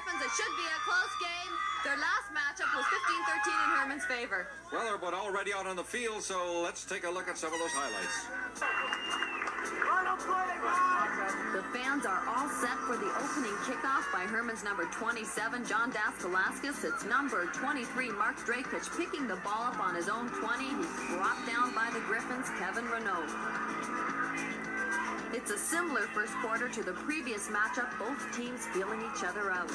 Griffins. It should be a close game. Their last matchup was 15-13 in Herman's favor. Well, they're but already out on the field, so let's take a look at some of those highlights. The fans are all set for the opening kickoff by Herman's number 27, John Daskalaskis. It's number 23, Mark Drakich, picking the ball up on his own 20. He's brought down by the Griffins, Kevin Renault. It's a similar first quarter to the previous matchup, both teams feeling each other out.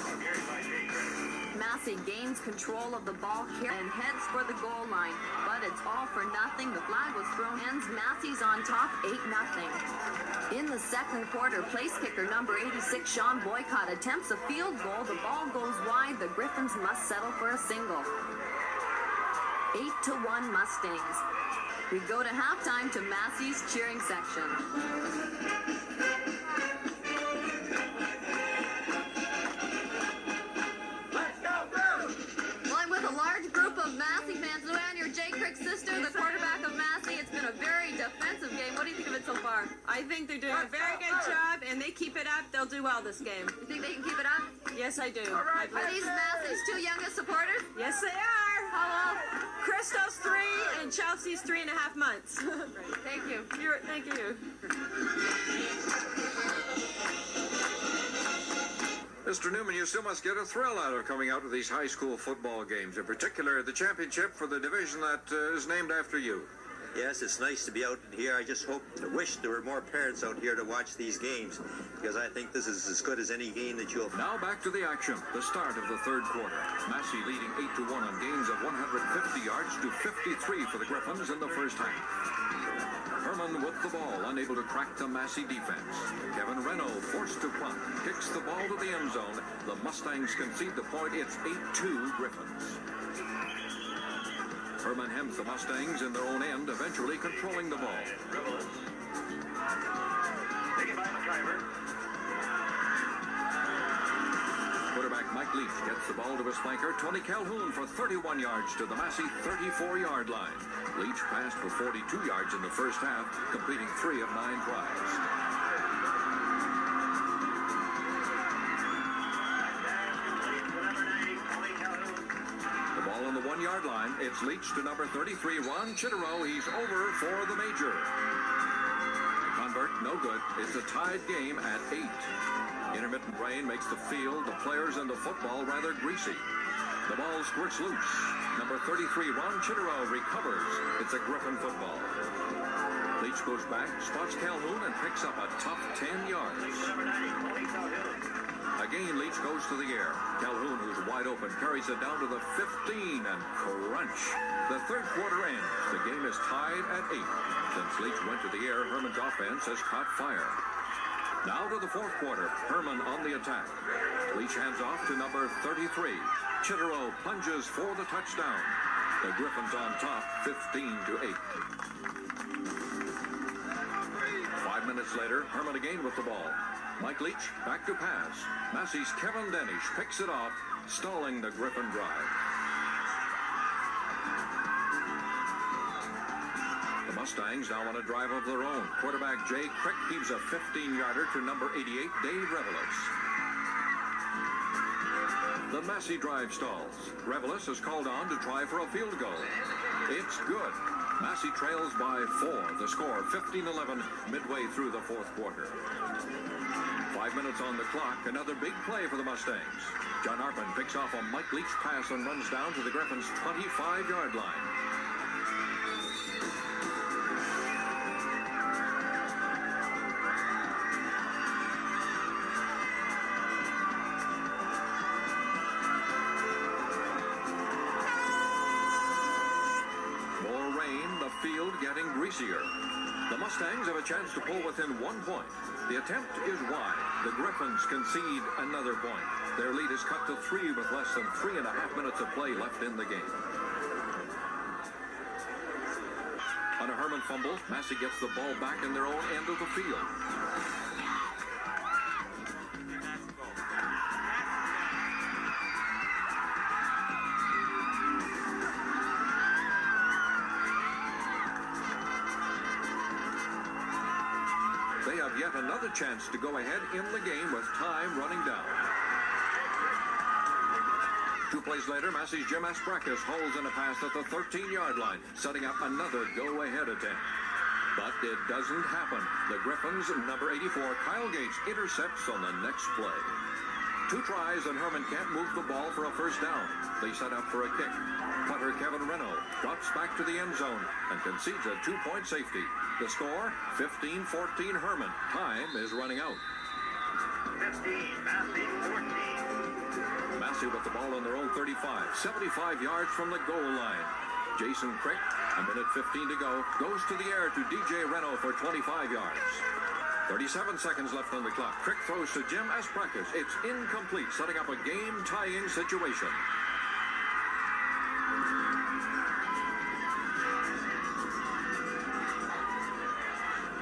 Massey gains control of the ball and heads for the goal line, but it's all for nothing. The flag was thrown in. Massey's on top, 8-0. In the second quarter, place kicker number 86, Sean Boycott, attempts a field goal. The ball goes wide. The Griffins must settle for a single. 8-1 Mustangs. We go to halftime to Massey's cheering section. Well, I'm with a large group of Massey fans. Luann, you're Jay Crick's sister, the quarterback of Massey. It's been a very defensive game. What do you think of it so far? I think they're doing a very good job, and they keep it up. They'll do well this game. You think they can keep it up? Yes, I do. Are these Massey's two youngest supporters? Yes, they are. How old? Christo's 3 and Chelsea's 3.5 months. Thank you. Thank you. Mr. Newman, you still must get a thrill out of coming out to these high school football games, in particular the championship for the division that is named after you. Yes, it's nice to be out here. I just wish there were more parents out here to watch these games, because I think this is as good as any game that you'll... Now back to the action, the start of the third quarter. Massey leading 8-1 on gains of 150 yards to 53 for the Griffins in the first half. Herman with the ball, unable to crack the Massey defense. Kevin Renault forced to punt, kicks the ball to the end zone. The Mustangs concede the point. It's 8-2 Griffins. Herman hems the Mustangs in their own end, eventually controlling the ball. Quarterback Mike Leach gets the ball to his flanker, Tony Calhoun, for 31 yards to the Massey 34-yard line. Leach passed for 42 yards in the first half, completing 3 of 9 tries. On the 1-yard line, it's Leach to number 33, Ron Chitterow. He's over for the major. Convert, no good. It's a tied game at 8. Intermittent rain makes the field, the players, and the football rather greasy. The ball squirts loose. Number 33, Ron Chitterow, recovers. It's a Griffin football. Leach goes back, spots Calhoun, and picks up a tough 10 yards. Again, Leach goes to the air. Calhoun, who's wide open, carries it down to the 15 and crunch. The third quarter ends. The game is tied at 8. Since Leach went to the air, Herman's offense has caught fire. Now to the fourth quarter. Herman on the attack. Leach hands off to number 33. Chitterow plunges for the touchdown. The Griffins on top, 15-8. 5 minutes later, Herman again with the ball. Mike Leach back to pass. Massey's Kevin Denish picks it off, stalling the Griffin drive. The Mustangs now on a drive of their own. Quarterback Jay Crick heaves a 15-yarder to number 88, Dave Revelis. The Massey drive stalls. Revelis is called on to try for a field goal. It's good. Massey trails by 4. The score 15-11 midway through the fourth quarter. 5 minutes on the clock. Another big play for the Mustangs. John Arpin picks off a Mike Leach pass and runs down to the Griffins' 25-yard line. More rain, the field getting greasier. The Mustangs have a chance to pull within 1 point. The attempt is wide. The Griffins concede another point. Their lead is cut to 3 with less than 3.5 minutes of play left in the game. On a Herman fumble, Massey gets the ball back in their own end of the field. Yet another chance to go ahead in the game with time running down. 2 plays later, Massey's Jim Asprakis holds in a pass at the 13-yard line, setting up another go-ahead attempt. But it doesn't happen. The Griffins, number 84, Kyle Gates, intercepts on the next play. 2 tries and Herman can't move the ball for a first down. They set up for a kick. Punter Kevin Renault drops back to the end zone and concedes a 2-point safety. The score, 15-14 Herman. Time is running out. 15, Massey 14. Massey with the ball on their own 35, 75 yards from the goal line. Jason Crick, a minute 15 to go, goes to the air to DJ Renault for 25 yards. 37 seconds left on the clock. Crick throws to Jim Asprakis. It's incomplete, setting up a game-tying situation.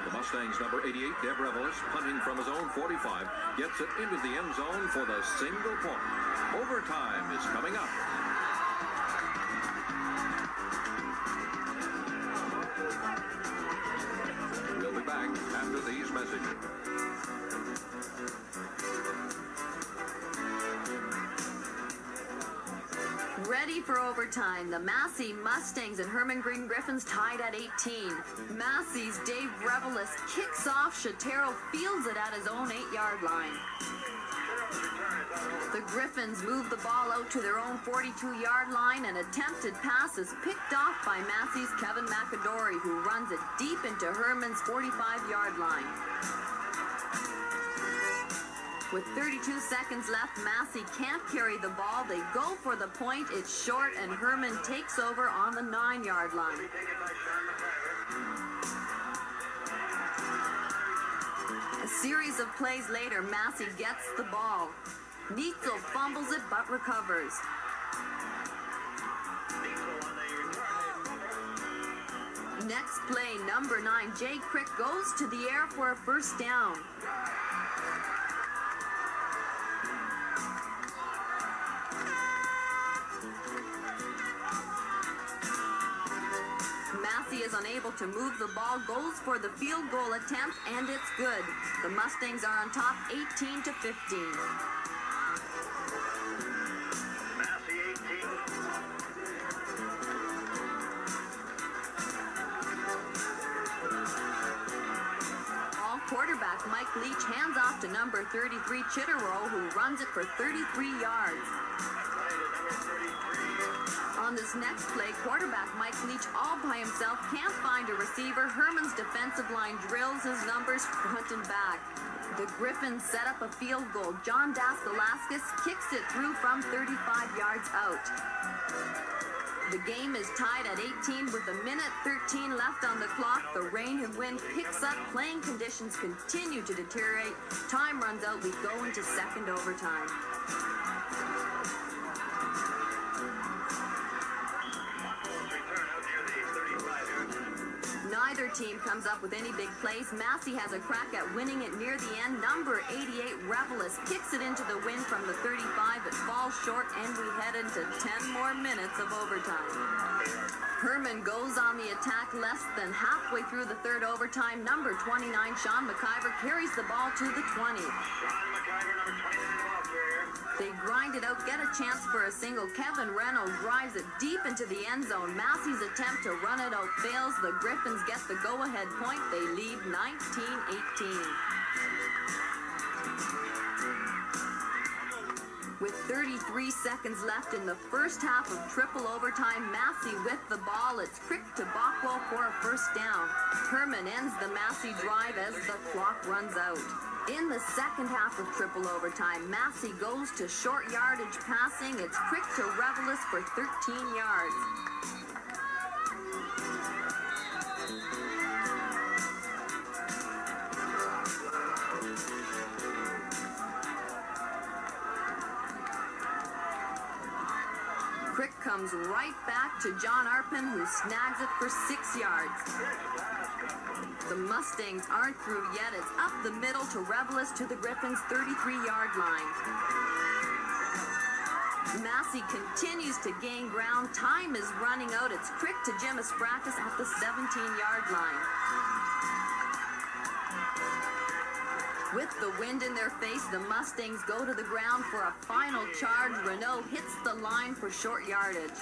The Mustangs, number 88, Deb Reveles, punting from his own 45, gets it into the end zone for the single point. Overtime is coming up. We'll be back after these messages. Ready for overtime. The Massey Mustangs and Herman Green Griffins tied at 18. Massey's Dave Reveles kicks off. Shatero fields it at his own 8-yard line. The Griffins move the ball out to their own 42-yard line. An attempted pass is picked off by Massey's Kevin McAdory, who runs it deep into Herman's 45-yard line. With 32 seconds left, Massey can't carry the ball. They go for the point. It's short, and Herman takes over on the 9-yard line. A series of plays later, Massey gets the ball. Neitzel fumbles it but recovers. Next play, number 9, Jay Crick goes to the air for a first down. Massey is unable to move the ball, goes for the field goal attempt, and it's good. The Mustangs are on top 18-15. Massey 18. All quarterback Mike Leach hands off to number 33 Chitterow, who runs it for 33 yards. On this next play, quarterback Mike Leach all by himself can't find a receiver. Herman's defensive line drills his numbers front and back. The Griffins set up a field goal. John Daskalaskis kicks it through from 35 yards out. The game is tied at 18 with a minute 13 left on the clock. The rain and wind picks up. Playing conditions continue to deteriorate. Time runs out. We go into second overtime. Neither team comes up with any big plays. Massey has a crack at winning it near the end. Number 88, Reveles, kicks it into the wind from the 35. It falls short, and we head into 10 more minutes of overtime. Herman goes on the attack less than halfway through the third overtime. Number 29, Sean McIver, carries the ball to the 20. They grind it out, get a chance for a single. Kevin Renault drives it deep into the end zone. Massey's attempt to run it out fails. The Griffins get the go-ahead point. They lead 19-18. With 33 seconds left in the first half of triple overtime, Massey with the ball. It's Crick to Bockwell for a first down. Herman ends the Massey drive as the clock runs out. In the second half of triple overtime, Massey goes to short yardage passing. It's Crick to Reveles for 13 yards. Crick comes right back to John Arpin, who snags it for 6 yards. The Mustangs aren't through yet. It's up the middle to Reveles to the Griffins' 33-yard line. Massey continues to gain ground. Time is running out. It's Crick to Jim Asprakis at the 17-yard line. With the wind in their face, the Mustangs go to the ground for a final charge. Renault hits the line for short yardage.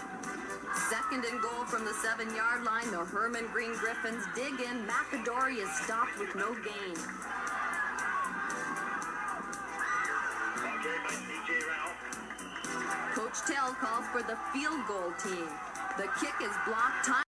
Second and goal from the 7-yard line. The Herman Green Griffins dig in. McAdory is stopped with no gain. Coach Tell calls for the field goal team. The kick is blocked.